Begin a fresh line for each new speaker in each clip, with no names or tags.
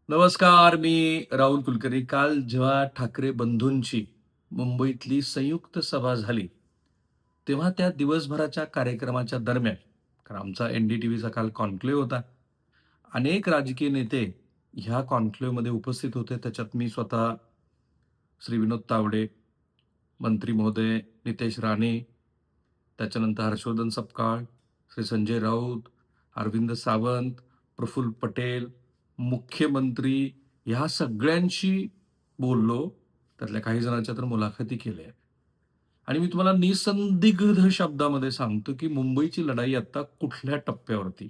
नमस्कार, मी राहुल कुलकर्णी. काल जेव्हा ठाकरे बंधूंची मुंबईतली संयुक्त सभा झाली, तेव्हा त्या दिवसभराच्या कार्यक्रमाच्या दरम्यान, कारण आमचा NDTVचा काल कॉन्क्लेव्ह होता. अनेक राजकीय नेते ह्या कॉन्क्लेव्हमध्ये उपस्थित होते. त्याच्यात मी स्वतः, श्री विनोद तावडे, मंत्री महोदय नितेश राणे, त्याच्यानंतर हर्षवर्धन सपकाळ, श्री संजय राऊत, अरविंद सावंत, प्रफुल्ल पटेल, मुख्यमंत्री ह्या सगळ्यांशी बोललो. त्यातल्या काही जणांच्या तर मुलाखती केल्या. आणि मी तुम्हाला निसंदिग्ध शब्दामध्ये सांगतो, की मुंबईची लढाई आता कुठल्या टप्प्यावरती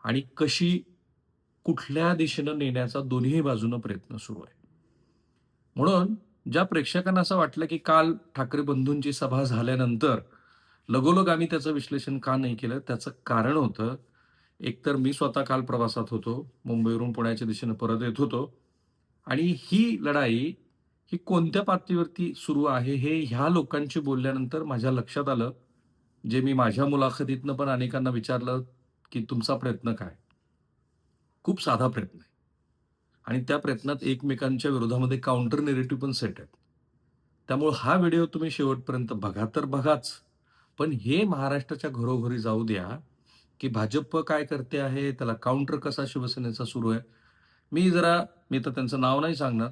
आणि कशी, कुठल्या दिशेनं नेण्याचा दोन्ही बाजूनं प्रयत्न सुरू आहे. म्हणून ज्या प्रेक्षकांना असं वाटलं, की काल ठाकरे बंधूंची सभा झाल्यानंतर लगोलग आम्ही त्याचं विश्लेषण का नाही केलं, त्याचं कारण होतं, एकतर मी स्वतः काल प्रवासात होतो. मुंबईवरून पुण्याच्या दिशेनं परत येत होतो आणि ही लढाई ही कोणत्या पातळीवरती सुरू आहे, हे ह्या लोकांशी बोलल्यानंतर माझ्या लक्षात आलं, जे मी माझ्या मुलाखतीतनं पण अनेकांना विचारलं, की तुमचा प्रयत्न काय? खूप साधा प्रयत्न आहे. आणि त्या प्रयत्नात एकमेकांच्या विरोधामध्ये काउंटर नेरेटिव्ह पण सेट आहेत. त्यामुळे हा व्हिडिओ तुम्ही शेवटपर्यंत बघा तर बघाच. पण हे महाराष्ट्राच्या घरोघरी जाऊ द्या, की भाजप काय करते आहे, त्याला काउंटर कसा शिवसेनेचा सुरू आहे. मी तर त्यांचं नाव नाही सांगणार,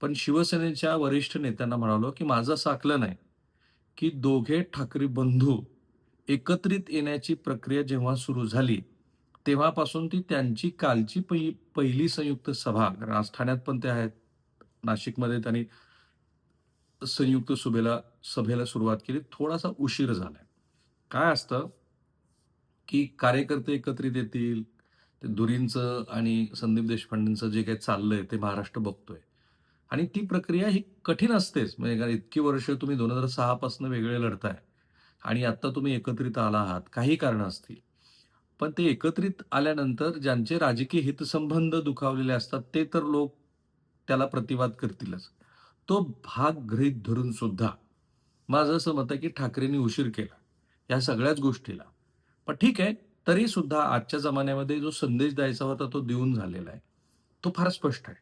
पण शिवसेनेच्या वरिष्ठ नेत्यांना म्हणालो, की माझं असं आकलन आहे, की दोघे ठाकरे बंधू एकत्रित येण्याची प्रक्रिया जेव्हा सुरू झाली, तेव्हापासून ती त्यांची कालची पहिली संयुक्त सभा, कारण आज ठाण्यात पण ते आहेत. नाशिकमध्ये त्यांनी संयुक्त सभेला सुरुवात केली. थोडासा उशीर झालाय. काय असतं, की कार्यकर्ते एकत्रित येतील, ते धुरींचं आणि संदीप देशपांडेंचं जे काही चाललंय ते महाराष्ट्र बघतोय. आणि ती प्रक्रिया ही कठीण असतेच. म्हणजे कारण इतकी वर्ष तुम्ही 2006 पासून वेगळे लढताय आणि आता तुम्ही एकत्रित आला आहात. काही कारणं असतील. पण ते एकत्रित आल्यानंतर ज्यांचे राजकीय हितसंबंध दुखावलेले असतात, ते तर लोक त्याला प्रतिवाद करतीलच. तो भाग गृहीत धरून सुद्धा माझं असं मत आहे, की ठाकरेंनी उशीर केला, या सगळ्याच गोष्टीला. पण ठीक आहे, तरी सुद्धा आजच्या जमान्यामध्ये जो संदेश द्यायचा होता तो देऊन झालेला आहे. तो फार स्पष्ट आहे.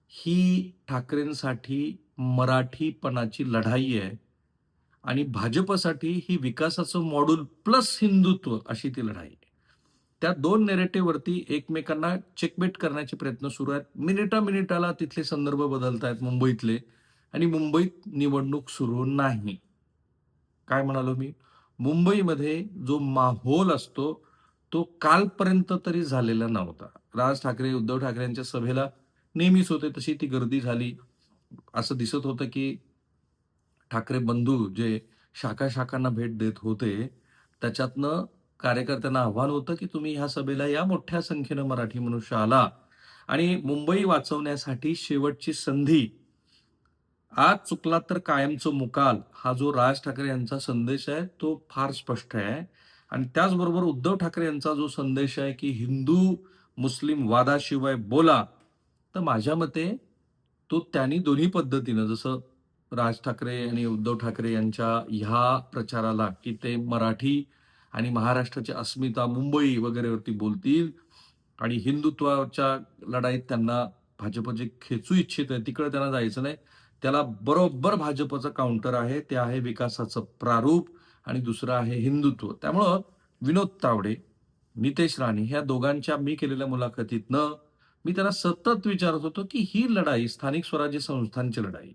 ही ठाकरेंसाठी मराठीपणाची लढाई आहे आणि भाजपसाठी ही विकासाचं मॉड्यूल प्लस हिंदुत्व अशी ती लढाई आहे. त्या 2 नेरेटिव्हवरती एकमेकांना चेकमेट करण्याचे प्रयत्न सुरू आहेत. मिनिटा-मिनिटाला तिथले संदर्भ बदलतायत मुंबईतले आणि मुंबईत निवडणूक सुरू नाही. काय म्हणालो मी? मुंबईमध्ये जो माहोल असतो, तो कालपर्यंत तरी झालेला नव्हता. राज ठाकरे, उद्धव ठाकरेंच्या सभेला नेहमीच होते तशी ती गर्दी झाली. असं दिसत होतं, की ठाकरे बंधू जे शाखा-शाखांना भेट देत होते, त्याच्यातनं कार्यकर्त्यांना आव्हान होतं, की तुम्ही ह्या सभेला या, मोठ्या संख्येनं मराठी मनुष्य आला आणि मुंबई वाचवण्यासाठी शेवटची संधी. आज चुकला तर कायमचं मुकाल, हा जो राज ठाकरे यांचा संदेश आहे, तो फार स्पष्ट आहे. आणि त्याचबरोबर उद्धव ठाकरे यांचा जो संदेश आहे, की हिंदू-मुस्लिम वादाशिवाय बोला. तर माझ्या मते तो त्यांनी दोन्ही पद्धतीनं, जसं राज ठाकरे आणि उद्धव ठाकरे यांच्या ह्या प्रचाराला, की ते मराठी आणि महाराष्ट्राची अस्मिता मुंबई वगैरेवरती बोलतील आणि हिंदुत्वाच्या लढाईत त्यांना भाजप जे खेचू इच्छित आहे, तिकडे त्यांना जायचं नाही. त्याला बरोबर भाजपचं काउंटर आहे. ते आहे विकासाचं प्रारूप आणि दुसरं आहे हिंदुत्व. त्यामुळं विनोद तावडे, नितेश राणे ह्या दोघांच्या मी केलेल्या मुलाखतीतनं मी त्यांना सतत विचारत होतो, की ही लढाई स्थानिक स्वराज्य संस्थांची लढाई.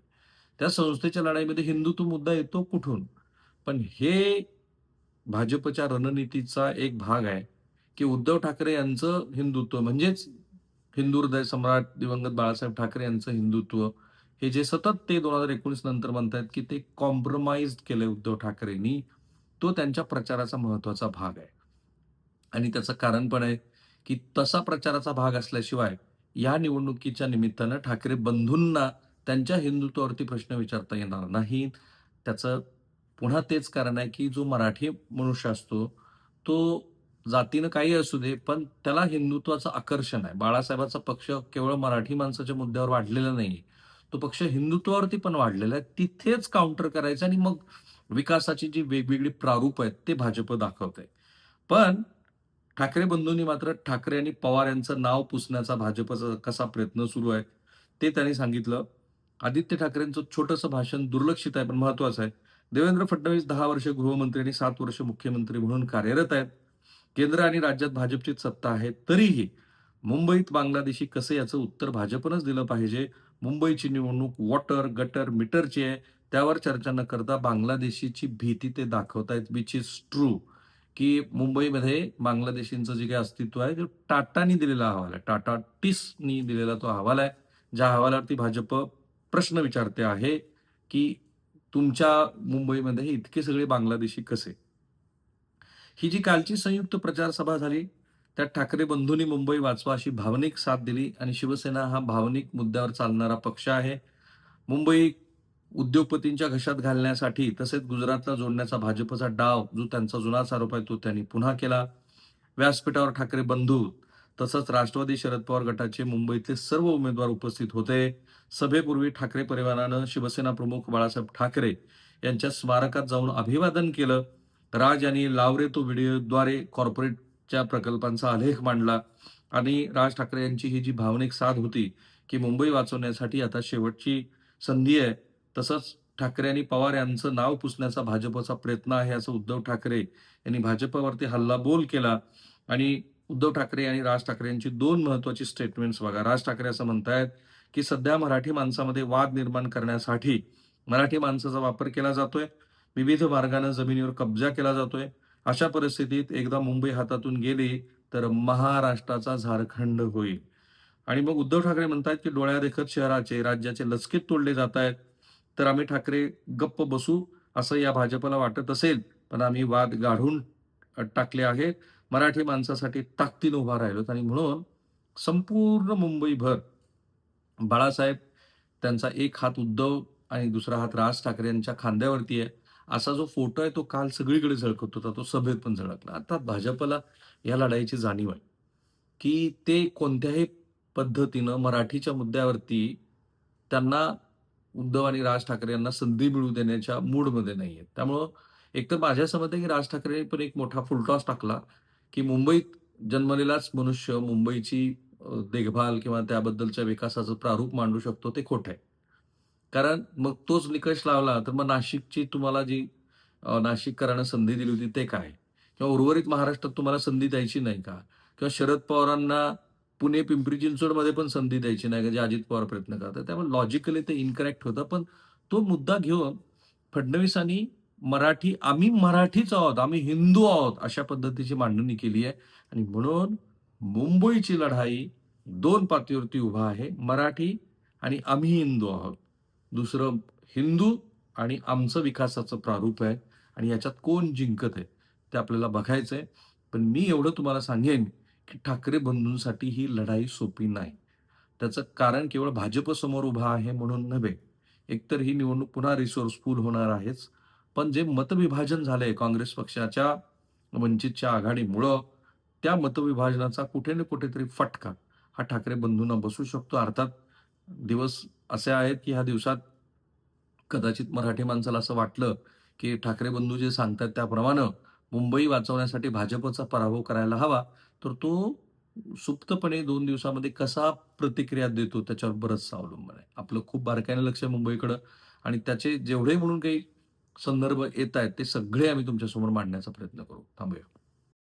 त्या संस्थेच्या लढाईमध्ये हिंदुत्व मुद्दा येतो कुठून? पण हे भाजपच्या रणनीतीचा एक भाग आहे, की उद्धव ठाकरे यांचं हिंदुत्व म्हणजेच हिंदू हृदय सम्राट दिवंगत बाळासाहेब ठाकरे यांचं हिंदुत्व, हे जे सतत ते 2019 नंतर म्हणतायत, की ते कॉम्प्रोमाईज केलंय उद्धव ठाकरेंनी, तो त्यांच्या प्रचाराचा महत्वाचा भाग आहे. आणि त्याचं कारण पण आहे, की तसा प्रचाराचा भाग असल्याशिवाय या निवडणुकीच्या निमित्तानं ठाकरे बंधूंना त्यांच्या हिंदुत्वावरती प्रश्न विचारता येणार नाहीत. त्याचं पुन्हा तेच कारण आहे, की जो मराठी मनुष्य असतो, तो जातीनं काही असू दे, पण त्याला हिंदुत्वाचं आकर्षण आहे. बाळासाहेबांचा पक्ष केवळ मराठी माणसाच्या मुद्द्यावर वाढलेला नाहीये. तो पक्ष हिंदुत्वावरती पण वाढलेला आहे. तिथेच काउंटर करायचं आणि मग विकासाची जी वेगवेगळी प्रारूप आहेत, ते भाजप दाखवतंय. पण ठाकरे बंधूंनी मात्र ठाकरे आणि पवार यांचं नाव पुसण्याचा भाजपचा कसा प्रयत्न सुरू आहे, ते त्यांनी सांगितलं. आदित्य ठाकरेंचं छोटंसं भाषण दुर्लक्षित आहे, पण महत्त्वाचं आहे. देवेंद्र फडणवीस 10 वर्ष गृहमंत्री आणि 7 वर्ष मुख्यमंत्री म्हणून कार्यरत आहेत. केंद्र आणि राज्यात भाजपचीच सत्ता आहे. तरीही मुंबईत बांगलादेशी कसे याचं उत्तर भाजपनंच दिलं पाहिजे. मुंबईची निवडणूक वॉटर, गटर, मीटरची आहे. त्यावर चर्चा न करता बांगलादेशीची भीती ते दाखवतायत, व्हिच इज ट्रू. की मुंबईमध्ये बांगलादेशींचं जे काही अस्तित्व आहे, ते टाटानी दिलेला अहवाल आहे. टाटा टिसनी दिलेला तो अहवाल आहे. ज्या अहवालावरती भाजप प्रश्न विचारते आहे, की तुमच्या मुंबईमध्ये इतके सगळे बांगलादेशी कसे? ही जी कालची संयुक्त प्रचार सभा झाली, त्यात ठाकरे बंधूंनी मुंबई वाचवा अशी भावनिक साथ दिली आणि शिवसेना हा भावनिक मुद्द्यावर चालणारा पक्ष आहे. मुंबई उद्योगपतींच्या घशात घालण्यासाठी तसेच गुजरातला जोडण्याचा भाजपचा डाव जो त्यांचा जुनाच आरोप आहे तो त्यांनी पुन्हा केला. व्यासपीठावर ठाकरे बंधू तसंच राष्ट्रवादी शरद पवार गटाचे मुंबईतले सर्व उमेदवार उपस्थित होते. सभेपूर्वी ठाकरे परिवारानं शिवसेना प्रमुख बाळासाहेब ठाकरे यांच्या स्मारकात जाऊन अभिवादन केलं. राज यांनी लावरे तो व्हिडिओद्वारे कॉर्पोरेटच्या प्रकल्पांचा आलेख मांडला आणि राज ठाकरे यांची ही जी भावनिक साथ होती, की मुंबई वाचवण्यासाठी आता शेवटची संधी आहे. तसंच ठाकरे आणि पवार यांचं नाव पुसण्याचा भाजपचा प्रयत्न आहे, असं उद्धव ठाकरे यांनी भाजपवरती हल्लाबोल केला आणि उद्धव ठाकरे आणि राज ठाकरे यांची 2 महत्त्वाची स्टेटमेंट्स बघा. राज ठाकरे असं म्हणतायत, की सध्या मराठी माणसामध्ये वाद निर्माण करण्यासाठी मराठी माणसाचा वापर केला जातोय. विविध मार्गाने जमिनीवर कब्जा केला जातोय. अशा परिस्थितीत एकदा मुंबई हातातून गेली, तर महाराष्ट्राचा झारखंड होईल. आणि मग उद्धव ठाकरे म्हणतायत, की डोळ्यादेखत शहराचे, राज्याचे लचके तोडले जातायत. तर आम्ही ठाकरे गप्प बसू, असं या भाजपला वाटत असेल, पण आम्ही वाद गाढून टाकले आहेत. मराठी माणसासाठी ताकदीनं उभा राहिलोत आणि म्हणून संपूर्ण मुंबईभर बाळासाहेब त्यांचा एक हात उद्धव आणि दुसरा हात राज ठाकरे यांच्या खांद्यावरती आहे. असा जो फोटो आहे तो काल सगळीकडे झळकत होता. तो सभेत पण झळकला. आता भाजपला या लढाईची जाणीव आहे, की ते कोणत्याही पद्धतीनं मराठीच्या मुद्द्यावरती त्यांना उद्धव आणि राज ठाकरे यांना संधी मिळवू देण्याच्या मूडमध्ये नाहीयेत. त्यामुळं एकतर माझ्या असं मत आहे, की राज ठाकरेंनी पण एक मोठा फुलटॉस टाकला, की मुंबईत जन्मलेलाच मनुष्य मुंबईची देखभाल किंवा त्याबद्दलच्या विकासाचं प्रारूप मांडू शकतो ते खोटं आहे. कारण मग तोच निकष लावला तर मग नाशिकची तुम्हाला जी नाशिककरांना संधी दिली होती ते काय? किंवा उर्वरित महाराष्ट्रात तुम्हाला संधी द्यायची नाही का? किंवा शरद पवारांना पुणे, पिंपरी चिंचवडमध्ये पण संधी द्यायची नाही का, जे अजित पवार प्रयत्न करतात. त्यामुळे लॉजिकली ते इनकरेक्ट होतं. पण तो मुद्दा घेऊन फडणवीसांनी आम्ही मराठीच आहोत, आम्ही हिंदू आहोत, अशा पद्धतीची मांडणी केली आहे आणि म्हणून मुंबईची लढाई 2 पातळीवरती उभा आहे. मराठी आणि आम्ही हिंदू आहोत. दुसरं हिंदू आणि आमचं विकासाचं प्रारूप आहे आणि याच्यात कोण जिंकत आहे, ते आपल्याला बघायचं आहे. पण मी एवढं तुम्हाला सांगेन, की ठाकरे बंधूंसाठी ही लढाई सोपी नाही. त्याचं कारण केवळ भाजपसमोर उभा आहे म्हणून नव्हे. एकतर ही निवडणूक पुन्हा रिसोर्सफुल होणार आहेच. पण जे मतविभाजन झालंय काँग्रेस पक्षाच्या वंचितच्या आघाडीमुळं, त्या मतविभाजनाचा कुठे ना कुठेतरी फटका हा ठाकरे बंधूंना बसू शकतो. अर्थात दिवस असे आहेत, की ह्या दिवसात कदाचित मराठी माणसाला असं वाटलं, की ठाकरे बंधू जे सांगतात त्याप्रमाणे मुंबई वाचवण्यासाठी भाजपचा पराभव करायला हवा. तर तो सुप्तपणे 2 दिवसामध्ये कसा प्रतिक्रिया देतो त्याच्यावर बरंचसं अवलंबून आहे. आपलं खूप बारकाईने लक्ष आहे मुंबईकडं आणि त्याचे जेवढे म्हणून काही संदर्भ येतायत ते सगळे आम्ही तुमच्यासमोर मांडण्याचा प्रयत्न करू. थांबूया.